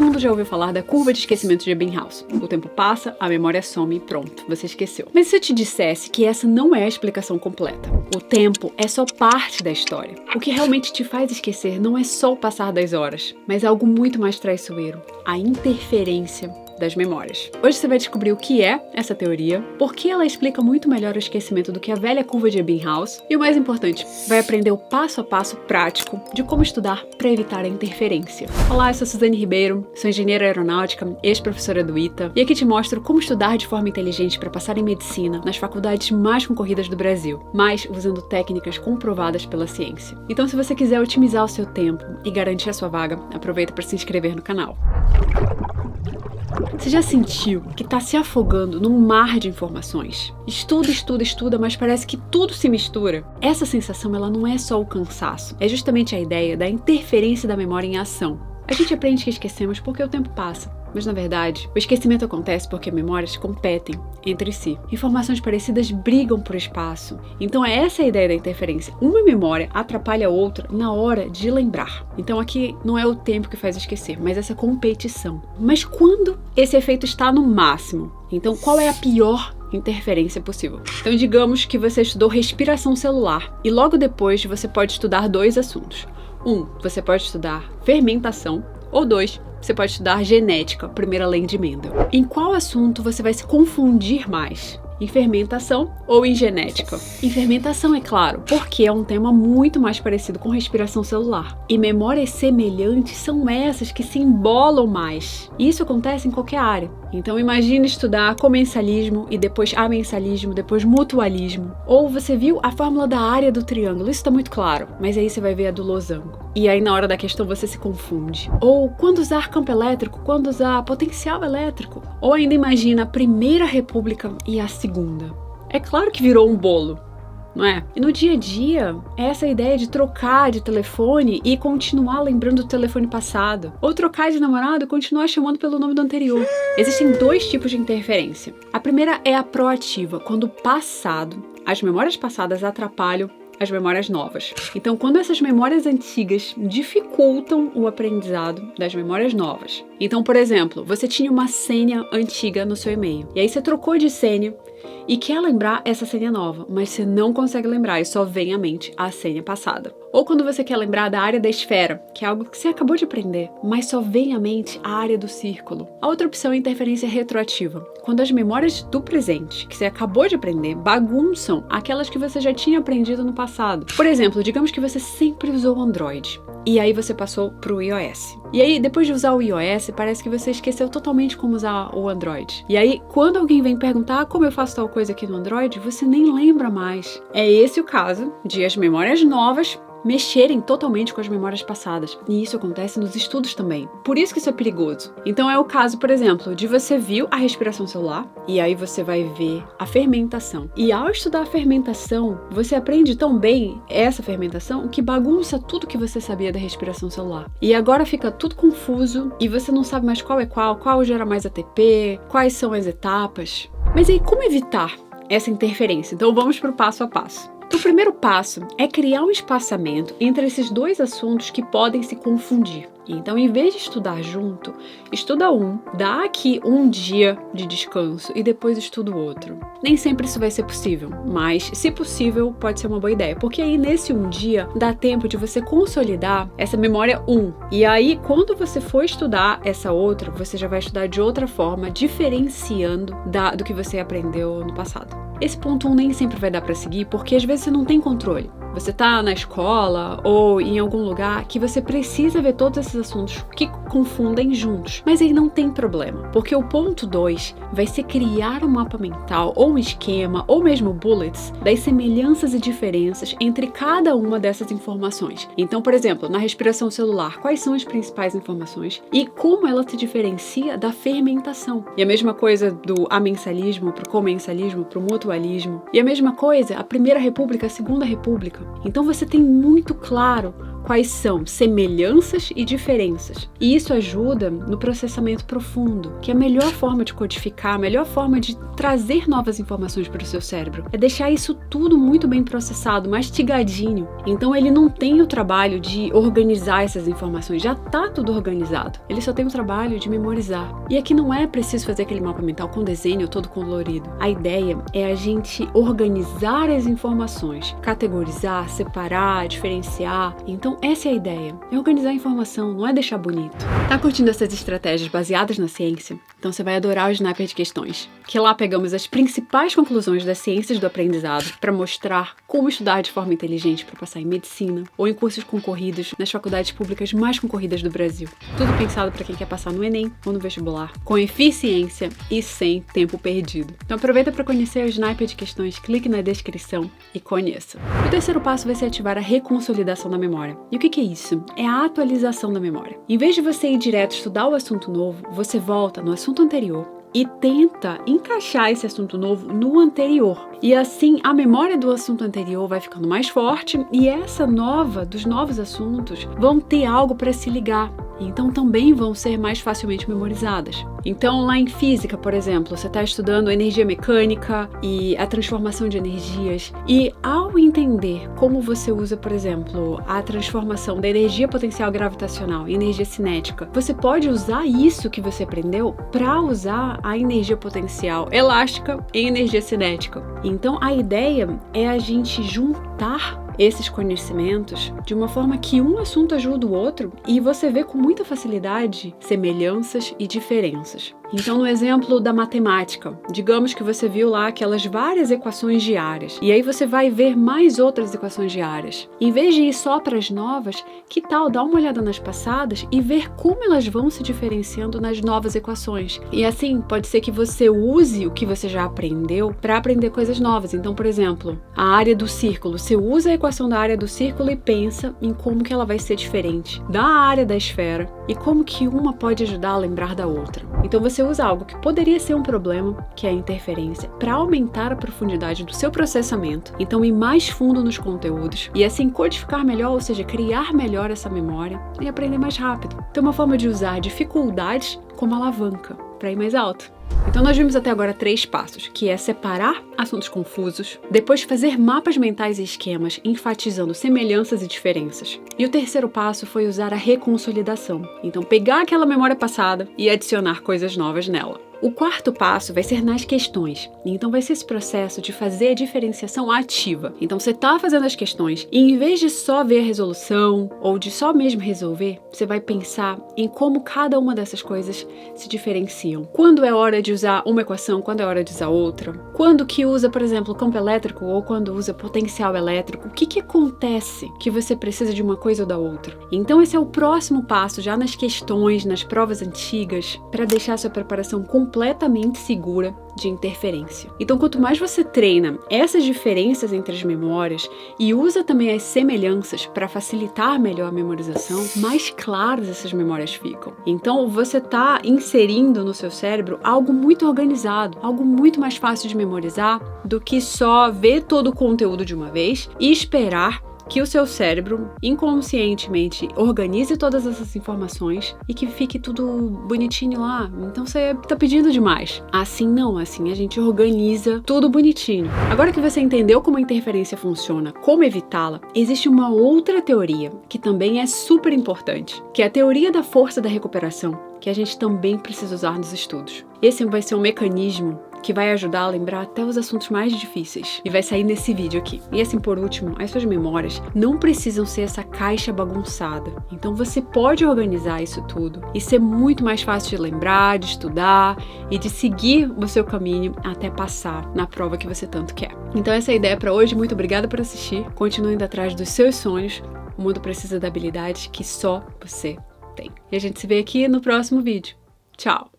Todo mundo já ouviu falar da curva de esquecimento de Ebbinghaus. O tempo passa, a memória some e pronto, você esqueceu. Mas se eu te dissesse que essa não é a explicação completa? O tempo é só parte da história. O que realmente te faz esquecer não é só o passar das horas, mas algo muito mais traiçoeiro: a interferência das memórias. Hoje você vai descobrir o que é essa teoria, por que ela explica muito melhor o esquecimento do que a velha curva de Ebbinghaus e, o mais importante, vai aprender o passo a passo prático de como estudar para evitar a interferência. Olá, eu sou Suzane Ribeiro, sou engenheira aeronáutica, ex-professora do ITA, e aqui te mostro como estudar de forma inteligente para passar em medicina nas faculdades mais concorridas do Brasil, mas usando técnicas comprovadas pela ciência. Então, se você quiser otimizar o seu tempo e garantir a sua vaga, aproveita para se inscrever no canal. Você já sentiu que está se afogando num mar de informações? Estuda, mas parece que tudo se mistura. Essa sensação, ela não é só o cansaço, é justamente a ideia da interferência da memória em ação. A gente aprende que esquecemos porque o tempo passa, mas na verdade, o esquecimento acontece porque memórias competem entre si. Informações parecidas brigam por espaço. Então é essa a ideia da interferência. Uma memória atrapalha a outra na hora de lembrar. Então aqui não é o tempo que faz esquecer, mas essa competição. Mas quando esse efeito está no máximo? Então qual é a pior interferência possível? Então digamos que você estudou respiração celular e logo depois você pode estudar dois assuntos. Você pode estudar fermentação, ou 2, você pode estudar genética, primeira lei de Mendel. Em qual assunto você vai se confundir mais? Em fermentação ou em genética? Em fermentação, é claro, porque é um tema muito mais parecido com respiração celular. E memórias semelhantes são essas que se embolam mais. E isso acontece em qualquer área. Então imagine estudar comensalismo e depois amensalismo, depois mutualismo. Ou você viu a fórmula da área do triângulo, isso está muito claro, mas aí você vai ver a do losango. E aí na hora da questão você se confunde. Ou quando usar campo elétrico, quando usar potencial elétrico. Ou ainda imagina a Primeira República e a Segunda. É claro que virou um bolo, não é? E no dia a dia, é essa ideia de trocar de telefone e continuar lembrando do telefone passado. Ou trocar de namorado e continuar chamando pelo nome do anterior. Existem dois tipos de interferência. A primeira é a proativa, quando o passado, as memórias passadas atrapalham as memórias novas. Então, quando essas memórias antigas dificultam o aprendizado das memórias novas. Então, por exemplo, você tinha uma senha antiga no seu e-mail, e aí você trocou de senha e quer lembrar essa senha nova, mas você não consegue lembrar e só vem à mente a senha passada. Ou quando você quer lembrar da área da esfera, que é algo que você acabou de aprender, mas só vem à mente a área do círculo. A outra opção é a interferência retroativa, quando as memórias do presente, que você acabou de aprender, bagunçam aquelas que você já tinha aprendido no passado. Por exemplo, digamos que você sempre usou o Android, e aí você passou para o iOS. E aí, depois de usar o iOS, parece que você esqueceu totalmente como usar o Android. E aí, quando alguém vem perguntar como eu faço tal coisa aqui no Android, você nem lembra mais. É esse o caso de as memórias novas mexerem totalmente com as memórias passadas. E isso acontece nos estudos também. Por isso que isso é perigoso. Então é o caso, por exemplo, de você viu a respiração celular e aí você vai ver a fermentação. E ao estudar a fermentação, você aprende tão bem essa fermentação que bagunça tudo que você sabia da respiração celular. E agora fica tudo confuso e você não sabe mais qual é qual gera mais ATP, quais são as etapas. Mas aí como evitar essa interferência? Então vamos para o passo a passo. Então, o primeiro passo é criar um espaçamento entre esses dois assuntos que podem se confundir. Então, em vez de estudar junto, estuda um, dá aqui um dia de descanso e depois estuda o outro. Nem sempre isso vai ser possível, mas se possível, pode ser uma boa ideia, porque aí nesse um dia dá tempo de você consolidar essa memória 1. E aí, quando você for estudar essa outra, você já vai estudar de outra forma, diferenciando do que você aprendeu no passado. Esse ponto 1 nem sempre vai dar para seguir, porque às vezes você não tem controle. Você tá na escola ou em algum lugar que você precisa ver todos esses assuntos que confundem juntos. Mas aí não tem problema, porque o ponto 2 vai ser criar um mapa mental ou um esquema ou mesmo bullets das semelhanças e diferenças entre cada uma dessas informações. Então, por exemplo, na respiração celular, quais são as principais informações e como ela se diferencia da fermentação. E a mesma coisa do amensalismo para o comensalismo, para o mutualismo. E a mesma coisa, a Primeira República, a Segunda República. Então você tem muito claro quais são semelhanças e diferenças. E isso ajuda no processamento profundo, que é a melhor forma de codificar, a melhor forma de trazer novas informações para o seu cérebro. É deixar isso tudo muito bem processado, mastigadinho. Então ele não tem o trabalho de organizar essas informações, já tá tudo organizado. Ele só tem o trabalho de memorizar. E aqui não é preciso fazer aquele mapa mental com desenho todo colorido. A ideia é a gente organizar as informações, categorizar, separar, diferenciar. Então essa é a ideia. É organizar a informação, não é deixar bonito. Tá curtindo essas estratégias baseadas na ciência? Então você vai adorar o Sniper de Questões, que lá pegamos as principais conclusões das ciências do aprendizado para mostrar como estudar de forma inteligente para passar em medicina ou em cursos concorridos nas faculdades públicas mais concorridas do Brasil. Tudo pensado para quem quer passar no Enem ou no vestibular, com eficiência e sem tempo perdido. Então aproveita para conhecer o Sniper de Questões, clique na descrição e conheça. O terceiro passo vai ser ativar a reconsolidação da memória. E o que é isso? É a atualização da memória. Em vez de você ir direto estudar o assunto novo, você volta no assunto anterior e tenta encaixar esse assunto novo no anterior. E assim, a memória do assunto anterior vai ficando mais forte e dos novos assuntos, vão ter algo para se ligar. Então também vão ser mais facilmente memorizadas. Então lá em física, por exemplo, você está estudando energia mecânica e a transformação de energias, e ao entender como você usa, por exemplo, a transformação da energia potencial gravitacional em energia cinética, você pode usar isso que você aprendeu para usar a energia potencial elástica em energia cinética. Então a ideia é a gente juntar esses conhecimentos de uma forma que um assunto ajuda o outro e você vê com muita facilidade semelhanças e diferenças. Então, no exemplo da matemática, digamos que você viu lá aquelas várias equações diárias, e aí você vai ver mais outras equações diárias. Em vez de ir só para as novas, que tal dar uma olhada nas passadas e ver como elas vão se diferenciando nas novas equações? E assim, pode ser que você use o que você já aprendeu para aprender coisas novas. Então, por exemplo, a área do círculo, você usa a equação da área do círculo e pensa em como que ela vai ser diferente da área da esfera e como que uma pode ajudar a lembrar da outra. Então você usa algo que poderia ser um problema, que é a interferência, para aumentar a profundidade do seu processamento, então ir mais fundo nos conteúdos e assim codificar melhor, ou seja, criar melhor essa memória e aprender mais rápido. Então uma forma de usar dificuldades como alavanca para ir mais alto. Então nós vimos até agora 3 passos, que é separar assuntos confusos, depois fazer mapas mentais e esquemas, enfatizando semelhanças e diferenças. E o terceiro passo foi usar a reconsolidação. Então pegar aquela memória passada e adicionar coisas novas nela. O quarto passo vai ser nas questões. Então vai ser esse processo de fazer a diferenciação ativa. Então você está fazendo as questões e em vez de só ver a resolução ou de só mesmo resolver, você vai pensar em como cada uma dessas coisas se diferenciam. Quando é hora de usar uma equação, quando é hora de usar outra. Quando que usa, por exemplo, campo elétrico ou quando usa potencial elétrico. O que acontece que você precisa de uma coisa ou da outra? Então esse é o próximo passo já nas questões, nas provas antigas, para deixar a sua preparação completamente segura de interferência. Então, quanto mais você treina essas diferenças entre as memórias e usa também as semelhanças para facilitar melhor a memorização, mais claras essas memórias ficam. Então, você está inserindo no seu cérebro algo muito organizado, algo muito mais fácil de memorizar do que só ver todo o conteúdo de uma vez e esperar que o seu cérebro inconscientemente organize todas essas informações e que fique tudo bonitinho lá. Então você tá pedindo demais. Assim não, assim a gente organiza tudo bonitinho. Agora que você entendeu como a interferência funciona, como evitá-la, existe uma outra teoria que também é super importante, que é a teoria da força da recuperação, que a gente também precisa usar nos estudos. Esse vai ser um mecanismo que vai ajudar a lembrar até os assuntos mais difíceis. E vai sair nesse vídeo aqui. E assim, por último, as suas memórias não precisam ser essa caixa bagunçada. Então você pode organizar isso tudo e ser muito mais fácil de lembrar, de estudar e de seguir o seu caminho até passar na prova que você tanto quer. Então essa é a ideia para hoje. Muito obrigada por assistir. Continue indo atrás dos seus sonhos. O mundo precisa da habilidade que só você tem. E a gente se vê aqui no próximo vídeo. Tchau!